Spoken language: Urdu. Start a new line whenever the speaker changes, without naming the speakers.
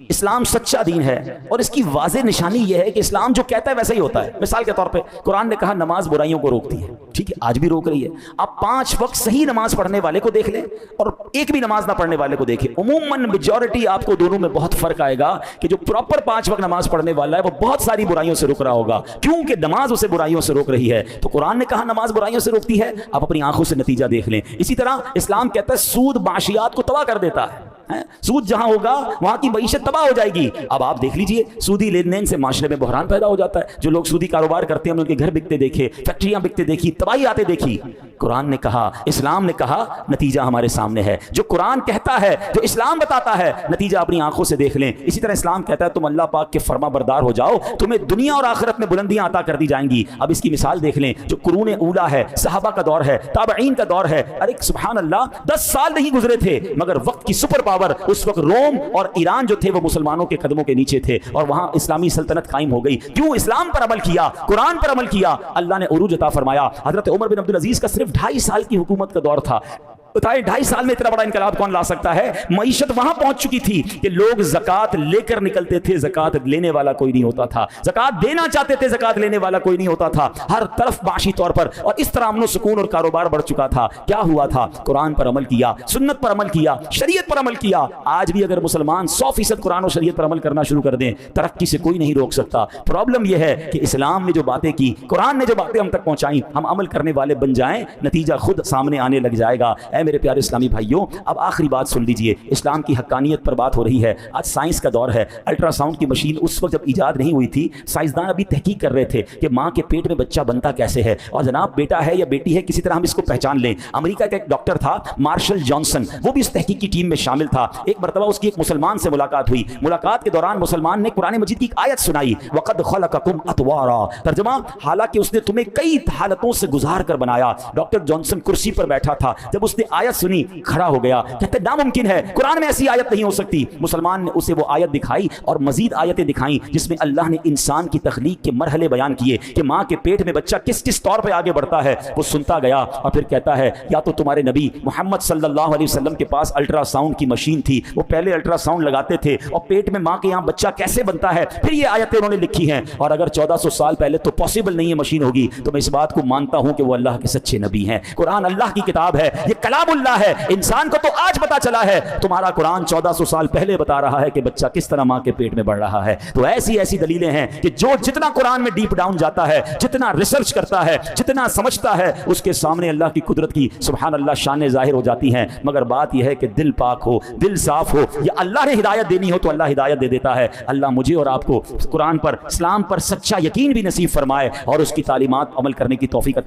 اسلام سچا دین ہے اور اس کی واضح نشانی یہ ہے کہ اسلام جو کہتا ہے ویسا ہی ہوتا ہے۔ مثال کے طور پہ قرآن نے کہا نماز برائیوں کو روکتی ہے، ٹھیک ہے، آج بھی روک رہی ہے۔ آپ 5 وقت صحیح نماز پڑھنے والے کو دیکھ لیں اور ایک بھی نماز نہ پڑھنے والے کو دیکھیں، عموماً میجورٹی آپ کو دونوں میں بہت فرق آئے گا کہ جو پراپر 5 وقت نماز پڑھنے والا ہے وہ بہت ساری برائیوں سے رک رہا ہوگا، کیونکہ نماز اسے برائیوں سے روک رہی ہے۔ تو قرآن نے کہا نماز برائیوں سے روکتی ہے، آپ اپنی آنکھوں سے نتیجہ دیکھ لیں۔ اسی طرح اسلام کہتا ہے سود معاشیات کو تباہ کر دیتا ہے، سود جہاں ہوگا وہاں کی معیشت تباہ ہو جائے گی۔ اب آپ دیکھ لیجئے سودی لین دین سے معاشرے میں بحران پیدا ہو جاتا ہے۔ جو لوگ سودی کاروبار کرتے ہیں ان کے گھر بکتے دیکھے، فیکٹریاں بکتے دیکھی، تباہی آتے دیکھی۔ قرآن نے کہا، اسلام نے کہا، نتیجہ ہمارے سامنے ہے۔ جو قرآن کہتا ہے، جو اسلام بتاتا ہے، نتیجہ اپنی آنکھوں سے دیکھ لیں۔ اسی طرح اسلام کہتا ہے تم اللہ پاک کے فرما بردار ہو جاؤ، تمہیں دنیا اور آخرت میں بلندیاں عطا کر دی جائیں گی۔ اب اس کی مثال دیکھ لیں، جو قرون اولا ہے، صحابہ کا دور ہے، تابعین کا دور ہے۔ ارے سبحان اللہ، 10 سال نہیں گزرے تھے مگر وقت کی سپر پاور اس وقت روم اور ایران جو تھے وہ مسلمانوں کے قدموں کے نیچے تھے اور وہاں اسلامی سلطنت قائم ہو گئی۔ کیوں؟ اسلام پر عمل کیا، قرآن پر عمل کیا، اللہ نے عروج عطا فرمایا۔ حضرت عمر بن عبدالعزیز کا صرف 2.5 سال کی حکومت کا دور تھا۔ بتائیں 2.5 سال میں اتنا بڑا انقلاب کون لا سکتا ہے؟ معیشت وہاں پہنچ چکی تھی کہ لوگ زکوٰۃ لے کر نکلتے تھے، زکوٰۃ لینے والا کوئی نہیں ہوتا تھا، زکوٰۃ دینا چاہتے تھے، زکوٰۃ لینے والا کوئی نہیں ہوتا تھا، ہر طرف معاشی طور پر، اور اس طرح امن و سکون اور کاروبار بڑھ چکا تھا۔ کیا ہوا تھا؟ قرآن پر عمل کیا، سنت پر عمل کیا، شریعت پر عمل کیا۔ آج بھی اگر مسلمان 100% قرآن و شریعت پر عمل کرنا شروع کر دیں، ترقی سے کوئی نہیں روک سکتا۔ پرابلم یہ ہے کہ اسلام نے جو باتیں کی، قرآن نے جو باتیں ہم تک پہنچائیں، ہم عمل کرنے والے بن جائیں، نتیجہ خود سامنے آنے لگ جائے گا۔ اے میرے پیارے اسلامی بھائیوں، اب آخری بات سن لیجئے، اسلام کی حقانیت پر بات ہو رہی ہے۔ آج سائنس کا دور ہے۔ الٹرا ساؤنڈ کی مشین اس وقت جب ایجاد نہیں ہوئی تھی، سائنسدان ابھی تحقیق کر رہے تھے کہ ماں کے پیٹ میں بچہ بنتا کیسے ہے، اور جناب بیٹا ہے یا بیٹی ہے کسی طرح ہم اس کو پہچان لیں۔ امریکہ کا ایک ڈاکٹر تھا مارشل جانسن، وہ بھی اس تحقیق کی ٹیم میں شامل تھا۔ ایک مرتبہ اس کی ایک مسلمان سے ملاقات ہوئی۔ ملاقات کے دوران مسلمان نے قرآن مجید کی ایک آیت سنائی، وَقَدْ خَلَقَكُمْ أَطْوَارًا، ترجمہ حالانکہ اس نے تمہیں کئی حالتوں سے گزار کر بنایا۔ ڈاکٹر جانسن کرسی پر بیٹھا تھا، جب اس نے آیت سنی کھڑا ہو گیا، کہتے ناممکن ہے، قرآن میں ایسی آیت نہیں ہو سکتی۔ مسلمان نے اسے وہ آیت دکھائی اور مزید آیتیں دکھائیں جس میں اللہ نے انسان کی تخلیق کے مرحلے بیان کیے کہ ماں کے پیٹ میں بچہ کس کس طور پہ آگے بڑھتا ہے۔ وہ سنتا گیا اور پھر کہتا ہے یا تو تمہارے نبی محمد صلی اللہ علیہ وسلم کے پاس الٹرا ساؤنڈ کی مشین تھی، وہ پہلے الٹرا ساؤنڈ لگاتے تھے اور پیٹ میں ماں کے یہاں بچہ کیسے بنتا ہے، پھر یہ آیتیں انہوں نے لکھی ہیں، اور اگر 1400 سال پہلے تو پاسبل نہیں ہے مشین ہوگی، تو میں اس بات کو مانتا ہوں کہ وہ اللہ کے سچے نبی ہیں۔ قرآن اللہ کی کتاب ہے، یہ کلام اللہ ہے۔ انسان کو تو آج پتا چلا ہے، تمہارا قرآن 1400 سال پہلے بتا رہا ہے کہ بچہ کس طرح ماں کے پیٹ میں بڑھ رہا ہے۔ تو ایسی ایسی دلیلیں ہیں کہ جو جتنا قرآن میں ڈیپ ڈاؤن جاتا ہے، جتنا ریسرچ کرتا ہے، جتنا سمجھتا ہے، اس کے سامنے اللہ کی قدرت کی سبحان اللہ شانیں ظاہر ہو جاتی ہیں۔ مگر بات یہ ہے کہ دل پاک ہو، دل صاف ہو، یا اللہ نے ہدایت دینی ہو تو اللہ ہدایت دے دیتا ہے۔ اللہ مجھے اور آپ کو قرآن پر، اسلام پر سچا یقین بھی نصیب فرمائے اور اس کی تعلیمات عمل کرنے کی توفیق عطا